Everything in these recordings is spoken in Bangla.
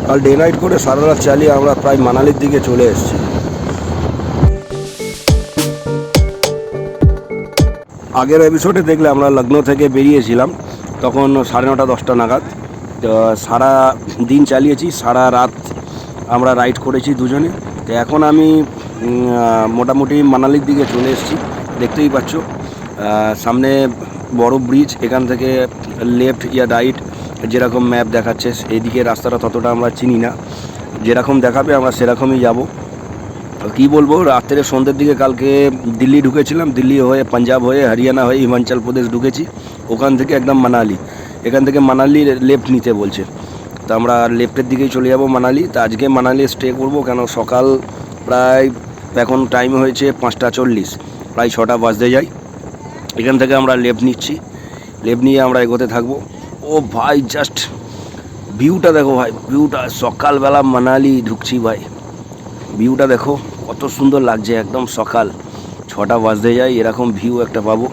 কাল ডে নাইট করে সারা রাত চালিয়ে আমরা প্রায় মানালির দিকে চলে এসেছি। আগের এপিসোডে দেখলে আমরা লখনৌ থেকে বেরিয়েছিলাম তখন 9:30 10টা নাগাদ। তো সারা দিন চালিয়েছি, সারা রাত আমরা রাইড করেছি দুজনে। তো এখন আমি মোটামুটি মানালির দিকে চলে এসেছি। দেখতেই পাচ্ছ সামনে বড় ব্রিজ, এখান থেকে লেফট ইয়া রাইট যেরকম ম্যাপ দেখাচ্ছে। এইদিকে রাস্তাটা ততটা আমরা চিনি না, যেরকম দেখাবে আমরা সেরকমই যাব। কী বলবো, রাত্রে সন্ধ্যের দিকে কালকে দিল্লি ঢুকেছিলাম, দিল্লি হয়ে পাঞ্জাব হয়ে হরিয়ানা হয়ে হিমাচল প্রদেশ ঢুকেছি, ওখান থেকে একদম মানালি। এখান থেকে মানালি লেফট নিতে বলছে, তো আমরা লেফটের দিকেই চলে যাব মানালি। তো আজকে মানালি স্টে করব, কেন সকাল প্রায় এখন টাইম হয়েছে 5:40, প্রায় 6টা বাজতে যায়। এখান থেকে আমরা লেফট নিচ্ছি, লেফট নিয়ে আমরা এগোতে থাকবো। ও ভাই, জাস্ট ভিউটা দেখো ভাই, ভিউটা সকালবেলা মানালি ঢুকছি ভাই, ভিউটা দেখো কত সুন্দর লাগছে। একদম সকাল 6টা বাজতে যায়, এরকম ভিউ একটা পাবো।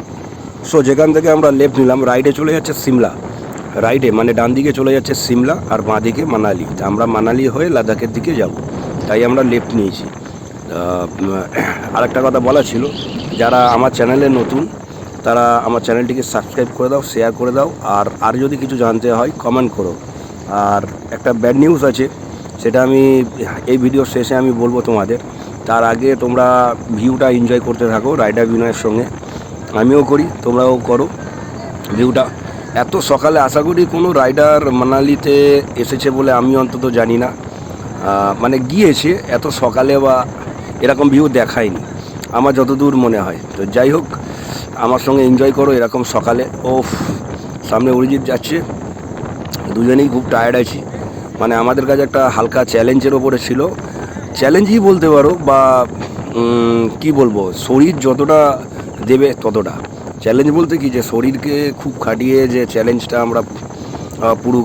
সো যেখান থেকে আমরা লেফট নিলাম, রাইটে চলে যাচ্ছে সিমলা, রাইটে মানে ডান দিকে চলে যাচ্ছে সিমলা, আর বাঁ দিকে মানালি। তা আমরা মানালি হয়ে লাদাখের দিকে যাব, তাই আমরা লেফট নিয়েছি। আরেকটা কথা বলা ছিল, যারা আমার চ্যানেলে নতুন তারা আমার চ্যানেলটিকে সাবস্ক্রাইব করে দাও, শেয়ার করে দাও, আর যদি কিছু জানতে হয় কমেন্ট করো। আর একটা ব্যাড নিউজ আছে, সেটা আমি এই ভিডিওর শেষে আমি বলবো তোমাদের। তার আগে তোমরা ভিউটা এনজয় করতে থাকো রাইডার বিনয়ের সঙ্গে, আমিও করি, তোমরাও করো। ভিউটা এত সকালে, আশা করি কোনো রাইডার মানালিতে এসেছে বলে আমি অন্তত জানি না, মানে গিয়েছে এত সকালে বা এরকম ভিউ দেখায়নি আমার যতদূর মনে হয়। তো যাই হোক, আমার সঙ্গে এনজয় করো এরকম সকালে। ওফ, সামনে অরিজিৎ যাচ্ছে, দুজনেই খুব টায়ার্ড আছি। মানে আমাদের কাছে একটা হালকা চ্যালেঞ্জের ওপরে ছিল, চ্যালেঞ্জই বলতে পারো, বা কি বলবো, শরীর যতটা দেবে ততটা চ্যালেঞ্জ। বলতে কি, যে শরীরকে খুব খাটিয়ে যে চ্যালেঞ্জটা আমরা পুরো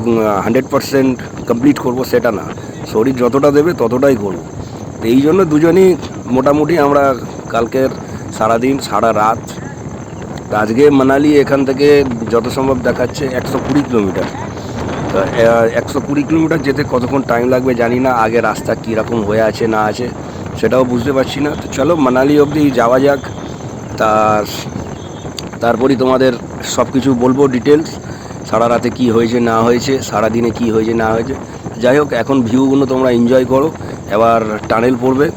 100% কমপ্লিট করব সেটা না, শরীর যতটা দেবে ততটাই করব। তো এই জন্য দুজনেই মোটামুটি আমরা কালকের সারাদিন সারা রাত। আজকে মানালি এখান থেকে যত সম্ভব দেখাচ্ছে 120 কিলোমিটার। তো 120 কিলোমিটার যেতে কতক্ষণ টাইম লাগবে জানি না, আগে রাস্তা কীরকম হয়ে আছে না আছে সেটাও বুঝতে পারছি না। তো চলো মানালি অবধি যাওয়া যাক, তারপরই তোমাদের সব কিছু বলবো ডিটেলস, সারা রাতে কী হয়েছে না হয়েছে, সারাদিনে কী হয়েছে না হয়েছে। যাই হোক, এখন ভিউগুলো তোমরা এনজয় করো। এবার টানেল পড়বে,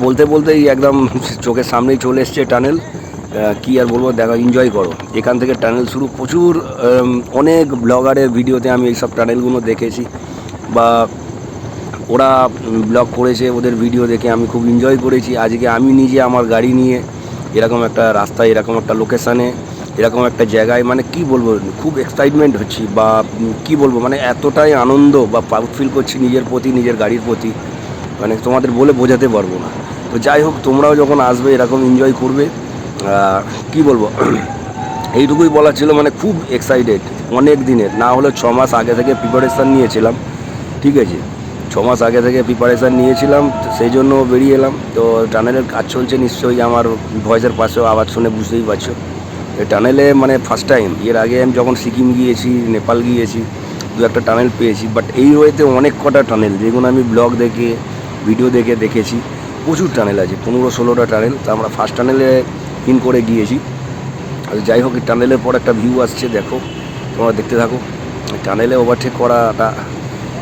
বলতে বলতেই একদম চোখের সামনেই চলে এসছে টানেল। কী আর বলবো, দেখো, এনজয় করো। এখান থেকে টানেল শুরু, প্রচুর অনেক ব্লগারের ভিডিওতে আমি এইসব টানেলগুলো দেখেছি, বা ওরা ব্লগ করেছে, ওদের ভিডিও দেখে আমি খুব এনজয় করেছি। আজকে আমি নিজে আমার গাড়ি নিয়ে এরকম একটা রাস্তায়, এরকম একটা লোকেশানে, এরকম একটা জায়গায়, মানে কি বলবো, খুব এক্সাইটমেন্ট হচ্ছি, বা কি বলবো, মানে এতটাই আনন্দ বা প্রাউড ফিল করছি নিজের প্রতি, নিজের গাড়ির প্রতি, মানে তোমাদের বলে বোঝাতে পারবো না। তো যাই হোক, তোমরাও যখন আসবে এরকম এনজয় করবে। কি বলবো, এইটুকুই বলা ছিল। মানে খুব এক্সাইটেড, অনেক দিনের, না হলে 6 মাস আগে থেকে প্রিপারেশান নিয়েছিলাম, ঠিক আছে, 6 মাস আগে থেকে প্রিপারেশান নিয়েছিলাম, সেই জন্য বেরিয়ে এলাম। তো টানেলের কাজ চলছে, নিশ্চয়ই আমার ভয়েসের পাশেও আওয়াজ শুনে বুঝতেই পারছো। টানেলে মানে ফার্স্ট টাইম, এর আগে আমি যখন সিকিম গিয়েছি, নেপাল গিয়েছি, দু একটা টানেল পেয়েছি, বাট এই ওয়েতে অনেক কটা টানেল, যেগুলো আমি ব্লগ দেখে ভিডিও দেখে দেখেছি, প্রচুর টানেল আছে, 15-16টা টানেল। তো আমরা ফার্স্ট টানেলে ইন করে গিয়েছি। আর যাই হোক, টানেলের পর একটা ভিউ আসছে, দেখো, তোমরা দেখতে থাকো। টানেলে ওভারটেক করাটা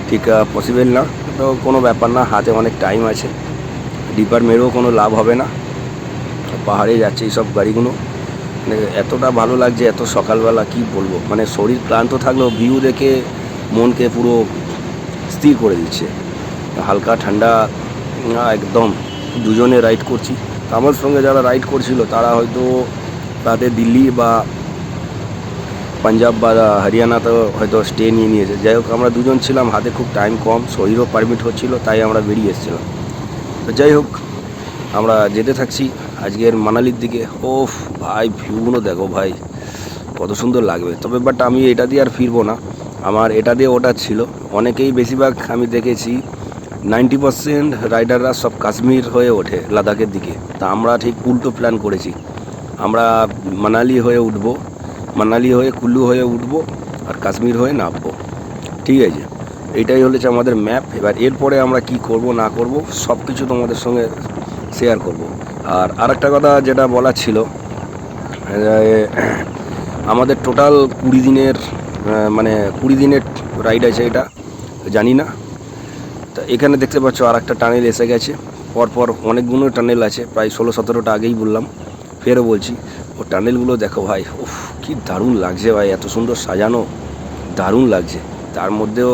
ঠিক পসিবল না, তো কোনো ব্যাপার না, হাতে অনেক টাইম আছে, ডিপার মেরেও কোনো লাভ হবে না। পাহাড়ে যাচ্ছে এইসব গাড়িগুলো, মানে এতটা ভালো লাগছে এত সকালবেলা, কি বলবো, মানে শরীর ক্লান্ত থাকলেও ভিউ দেখে মনকে পুরো স্থির করে দিচ্ছে। হালকা ঠান্ডা, একদম। দুজনে রাইড করছি, আমার সঙ্গে যারা রাইড করছিল তারা হয়তো তাদের দিল্লি বা পাঞ্জাব বা হরিয়ানাতে হয়তো স্টে নিয়ে নিয়েছে। যাই হোক, আমরা দুজন ছিলাম, হাতে খুব টাইম কম, শরীরও পারমিট হচ্ছিল, তাই আমরা বেরিয়ে এসেছিলাম। তো যাই হোক, আমরা যেতে থাকছি আজকের মানালির দিকে। ওফ ভাই, ভিউগুলো দেখো ভাই, কত সুন্দর লাগবে। তবে বাট আমি এটা দিয়ে আর ফিরবো না, আমার এটা দিয়ে ওটা ছিল। অনেকেই, বেশিরভাগ আমি দেখেছি 90% রাইডাররা সব কাশ্মীর হয়ে ওঠে লাদাখের দিকে। তা আমরা ঠিক উল্টো প্ল্যান করেছি, আমরা মানালি হয়ে উঠবো, মানালি হয়ে কুল্লু হয়ে উঠবো, আর কাশ্মীর হয়ে নামবো, ঠিক আছে। এইটাই হচ্ছে আমাদের ম্যাপ। এবার এরপরে আমরা কি করব না করব সব কিছু তোমাদের সঙ্গে শেয়ার করব। আর আরেকটা কথা যেটা বলার ছিল, আমাদের টোটাল 20 দিনের মানে 20 দিনের রাইড আছে, এটা জানি না। তা এখানে দেখতে পাচ্ছ আর একটা টানেল এসে গেছে, পরপর অনেকগুলো টানেল আছে, প্রায় 16-17টা আগেই বললাম, ফেরও বলছি। ও টানেলগুলো দেখো ভাই, উফ কি দারুণ লাগছে ভাই, এত সুন্দর সাজানো, দারুণ লাগছে। তার মধ্যেও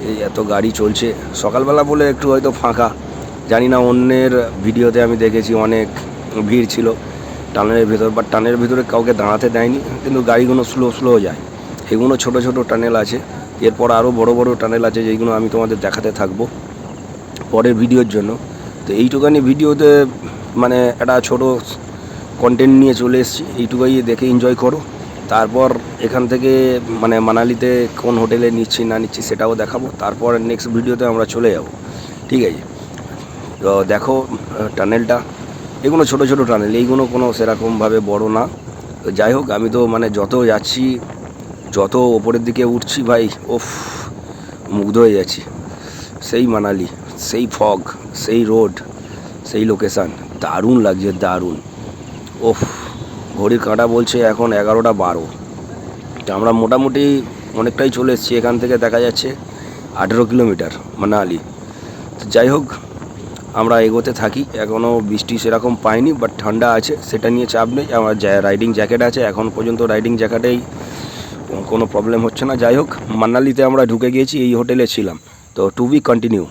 এই এত গাড়ি চলছে, সকালবেলা বলে একটু হয়তো ফাঁকা, জানি না, অন্যের ভিডিওতে আমি দেখেছি অনেক ভিড় ছিল টানেলের ভেতর, বাট টানেলের ভিতরে কাউকে দাঁড়াতে দেয়নি, কিন্তু গাড়িগুলো স্লো যায়। এগুলো ছোট ছোট টানেল আছে, এরপর আরও বড় বড় টানেল আছে, যেইগুলো আমি তোমাদের দেখাতে থাকবো পরের ভিডিওর জন্য। তো এইটুকানি ভিডিওতে মানে একটা ছোট কন্টেন্ট নিয়ে চলে এসেছি, এইটুকুই দেখে এনজয় করো। তারপর এখান থেকে মানে মানালিতে কোন হোটেলে নিচ্ছি না নিচ্ছি সেটাও দেখাবো, তারপর নেক্সট ভিডিওতে আমরা চলে যাব, ঠিক আছে? তো দেখো টানেলটা, এগুলো ছোট ছোট টানেল, এইগুলো কোনো সেরকমভাবে বড় না। তো যাই হোক, আমি তো মানে যত যাচ্ছি, যত ওপরের দিকে উঠছি ভাই, ওফ মুগ্ধ হয়ে যাচ্ছি। সেই মানালি, সেই ফগ, সেই রোড, সেই লোকেশান, দারুণ লাগছে, দারুণ। ওফ, ঘড়ির কাঁটা বলছে এখন 11টা 12। তো আমরা মোটামুটি অনেকটাই চলে এসেছি, এখান থেকে দেখা যাচ্ছে 18 কিলোমিটার মানালি। তো যাই হোক, আমরা এগোতে থাকি। এখনও বৃষ্টি সেরকম পাইনি, বাট ঠান্ডা আছে, সেটা নিয়ে চাপ নেই। আমার রাইডিং জ্যাকেট আছে, এখন পর্যন্ত রাইডিং জ্যাকেটেই কোনো প্রবলেম হচ্ছে না। যাই হোক, মানালিতে আমরা ঢুকে গিয়েছি, এই হোটেলে ছিলাম। তো টু বি কন্টিনিউ।